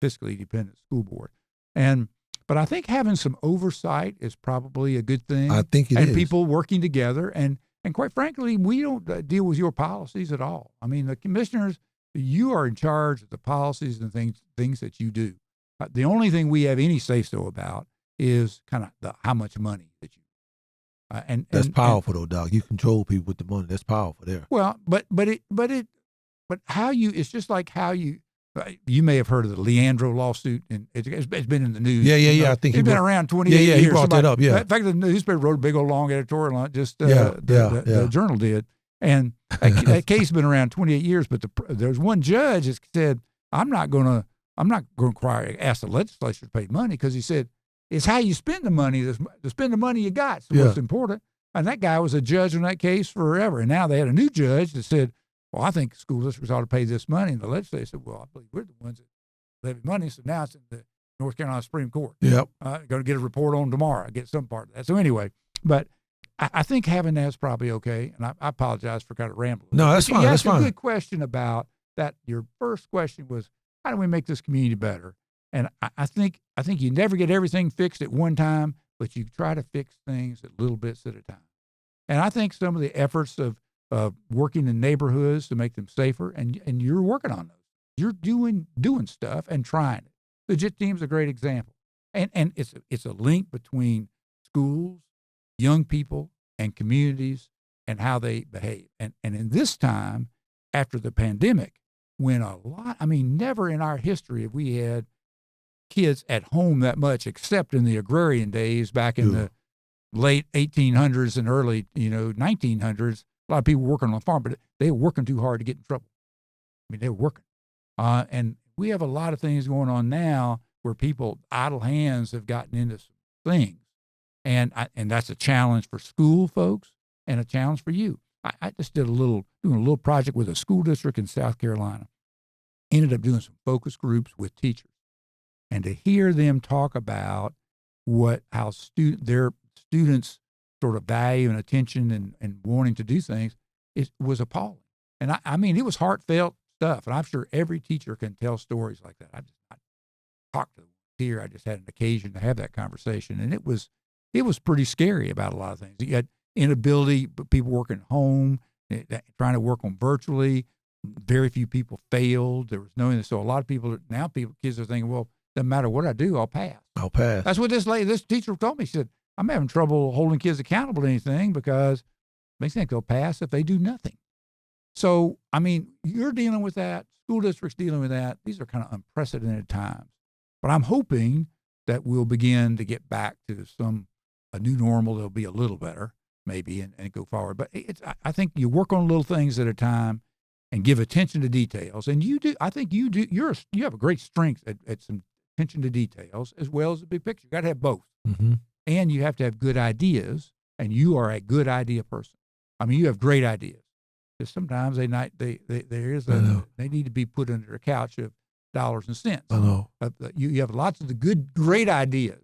fiscally dependent school board. But I think having some oversight is probably a good thing. I think it is. And people working together. And quite frankly, we don't deal with your policies at all. I mean, the commissioners, you are in charge of the policies and things that you do. The only thing we have any say-so about is kind of how much money that you. That's powerful though, Doc. You control people with the money. That's powerful there. Well, but how you? It's just like how you. You may have heard of the Leandro lawsuit, and it's been in the news. Yeah. I think it's been around 28 years. He brought that up. Yeah. In fact, the newspaper wrote a big old long editorial on it. The Journal did, and that case has been around 28 years. But there's one judge that said, I'm not going to ask the legislature to pay money, because he said it's how you spend the money. To spend the money you got is what's important. And that guy was a judge on that case forever. And now they had a new judge that said, well, I think school districts ought to pay this money. And the legislature said, well, I believe we're the ones that levy money. So now it's in the North Carolina Supreme Court. Yep. Going to get a report on tomorrow. I get some part of that. So anyway, but I think having that's probably okay. And I apologize for kind of rambling. No, that's fine. That's fine. You asked a good question about that. Your first question was, how do we make this community better? And I think you never get everything fixed at one time, but you try to fix things at little bits at a time. And I think some of the efforts of working in neighborhoods to make them safer, and you're working on those. You're doing stuff and trying it. The JIT team's a great example. And it's a link between schools, young people, and communities and how they behave. And in this time, after the pandemic, when never in our history have we had kids at home that much, except in the agrarian days back in the late 1800s and early 1900s. A lot of people working on the farm, but they were working too hard to get in trouble. I mean, they were working. And we have a lot of things going on now where idle hands have gotten into some things. And that's a challenge for school folks and a challenge for you. I just doing a little project with a school district in South Carolina. Ended up doing some focus groups with teachers. And to hear them talk about how their students sort of value and attention and wanting to do things, it was appalling. And I mean, it was heartfelt stuff. And I'm sure every teacher can tell stories like that. I talked to them here. I just had an occasion to have that conversation. And it was pretty scary about a lot of things. You had inability, people working at home, trying to work on virtually. Very few people failed. There was so a lot of kids are thinking, well, doesn't matter what I do, I'll pass. That's what this teacher told me. She said, I'm having trouble holding kids accountable to anything because they think they'll pass if they do nothing. So, I mean, you're dealing with that. School districts dealing with that. These are kind of unprecedented times. But I'm hoping that we'll begin to get back to a new normal that'll be a little better, maybe, and go forward. But I think you work on little things at a time. and give attention to details. And you do. I think you do. You have a great strength at some attention to details as well as the big picture. You got to have both, Mm-hmm. and you have to have good ideas. And you are a good idea person. I mean, you have great ideas. Because sometimes they need to be put under a couch of dollars and cents. I know. You have lots of the great ideas.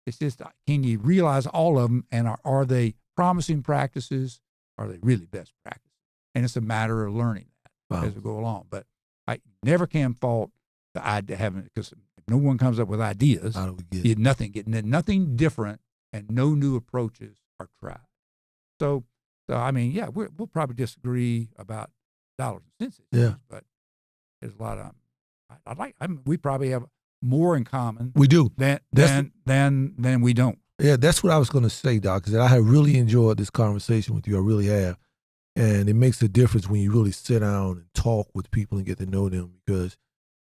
It's just, can you realize all of them, and are they promising practices? Are they really best practices? And it's a matter of learning that as we go along. But I never can fault the idea having, because if no one comes up with ideas, How do we get nothing different, and no new approaches are tried. So I mean, yeah, we'll probably disagree about dollars and cents issues, but there's a lot of we probably have more in common. We do. Than we don't. Yeah, that's what I was going to say, Doc, is that I have really enjoyed this conversation with you. I really have. And it makes a difference when you really sit down and talk with people and get to know them, because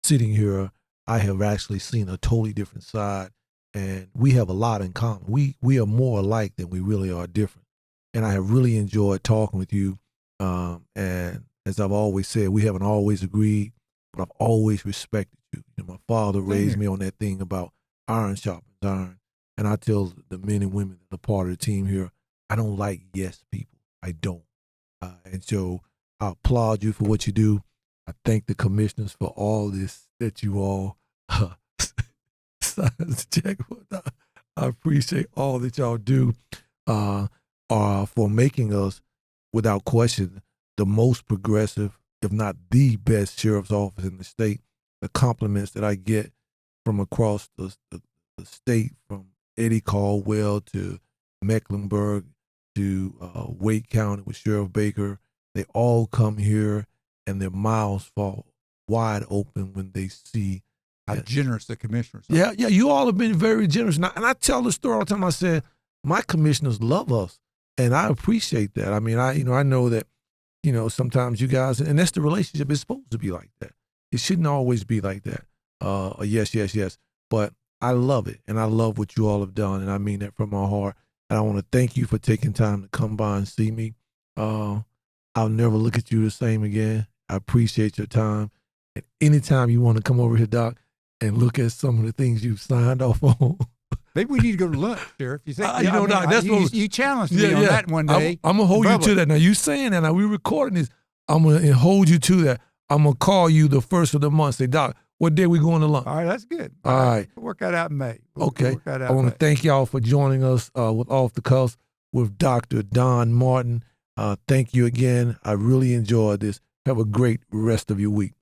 sitting here, I have actually seen a totally different side, and we have a lot in common. We are more alike than we really are different. And I have really enjoyed talking with you. And as I've always said, we haven't always agreed, but I've always respected you. My father raised me on that thing about iron sharpens iron. And I tell the men and women that are part of the team here, I don't like yes people. I don't. And so I applaud you for what you do. I thank the commissioners for all this that you all check. I appreciate all that y'all do for making us, without question, the most progressive, if not the best sheriff's office in the state. The compliments that I get from across the state, from Eddie Caldwell to Mecklenburg to Wake County with Sheriff Baker, they all come here and their mouths fall wide open when they see how generous the commissioners are. Yeah, you all have been very generous. And I tell the story all the time. I said, my commissioners love us, and I appreciate that. I mean, I know that, sometimes you guys, and that's the relationship. It's supposed to be like that. It shouldn't always be like that. Yes. But I love it, and I love what you all have done, and I mean that from my heart. And I want to thank you for taking time to come by and see me. I'll never look at you the same again. I appreciate your time. And anytime you want to come over here, Doc, and look at some of the things you've signed off on. Maybe we need to go to lunch, Sheriff. You say, Doc, that's what you challenged me on that one day. I'm going to hold you to that. Now, you saying that. Now, we're recording this. I'm going to hold you to that. I'm going to call you the first of the month. Say, Doc, what day we going to lunch? All right, that's good. All right. We'll work that out in May. Okay. I want to thank y'all for joining us with Off the Cuffs with Dr. Don Martin. Thank you again. I really enjoyed this. Have a great rest of your week.